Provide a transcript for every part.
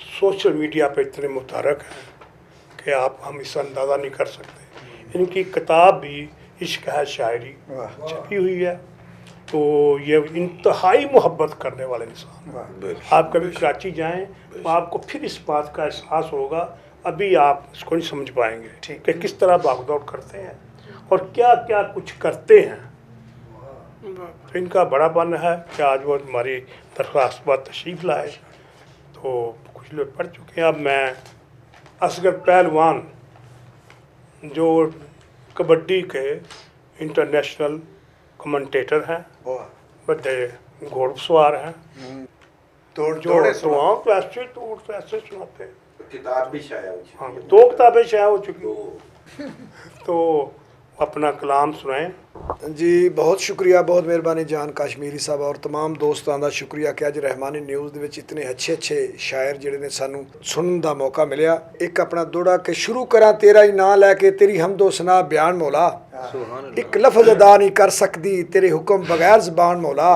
Social media पे इतने मुतारक हैं कि हम इसका अंदाज़ा नहीं कर सकते। इनकी किताब भी इश्क है शायरी छपी हुई है। तो ये इंतहाई मोहब्बत करने वाले इंसान। आप कभी कराची जाएं तो आपको फिर इस बात का एहसास होगा, अभी आप इसको नहीं समझ पाएंगे कि किस तरह भागदौड़ करते हैं और क्या क्या कुछ करते हैं। तो इनका बड़ापन है कि आज वो हमारी दरख्वास्त पर तशरीफ़ लाए। तो कुछ लोग पढ़ चुके हैं। अब मैं असगर पहलवान जो कबड्डी के इंटरनेशनल कमेंटेटर हैं, बड़े घोड़सवार हैं, जो ऐसे सुनाते हैं। किताब भी शाया हो चुकी है। हाँ, 2 किताबें शाया हो चुकी। तो अपना कलाम सुनाएं जी। बहुत शुक्रिया, बहुत मेहरबानी जान काश्मीरी साहब और तमाम दोस्तों का शुक्रिया कि अज रहमानी न्यूज़ के इतने अच्छे अच्छे शायर जिहड़े ने सानू सुनने का मौका मिलिया। एक अपना दोड़ा के शुरू करा तेरा ही नाम लैके तेरी हमदो सना बयान मौला, एक लफ्ज़ अदा नहीं कर सकती तेरे हुक्म बगैर ज़बान मौला,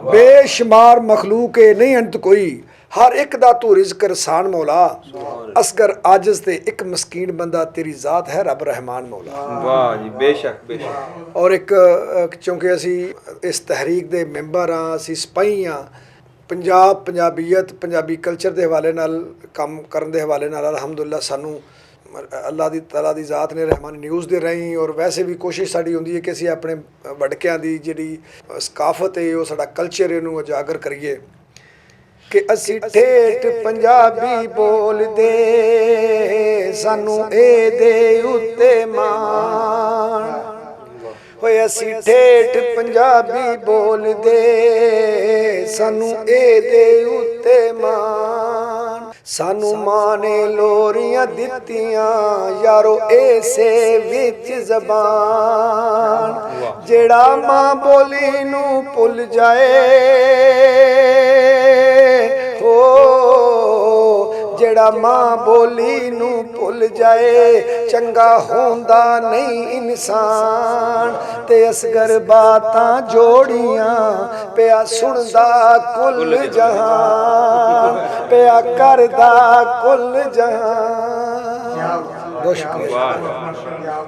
बेशुमार मखलूक नहीं अंत कोई हर एक दा तू रिज़्क रसान मौला, असगर आजिज़ ते एक मस्कीन बंदा तेरी ज़ात है रब रहमान मौला। वाह जी, बेशक बेशक। और एक क्योंकि असी इस तहरीक दे मैंबर हाँ, असी सिपाही हाँ, पंजाबीयत पंजाबी कल्चर के हवाले नाल काम करन दे हवाले नाल अलहमदुलिल्लाह सानू अल्लाह दी तआला दी ज़ात ने रहमानी न्यूज़ दे रही। और वैसे भी कोशिश साड़ी हुंदी है कि असी अपने वड़कियां दी जिहड़ी सकाफत है वो साडा कल्चर इहनूं उजागर करिए कि असी ठेठ पंजाबी बोलदे सानू ए दे उत्ते मान होए, असी ठेठ पंजाबी बोलदे सानू ए दे उत्ते मान, सानू मां ने लोरियां दित्तियां यारो ऐसे विच ज़बान, जेड़ा मां बोली नू भुल जाए जेड़ा मां बोली नू भुल जाए चंगा होंदा नहीं इंसान, ते असगर बातां जोड़ियां पिया सुनदा कुल जहान, पिया करदा कुल जहान। बहुत शुक्रिया।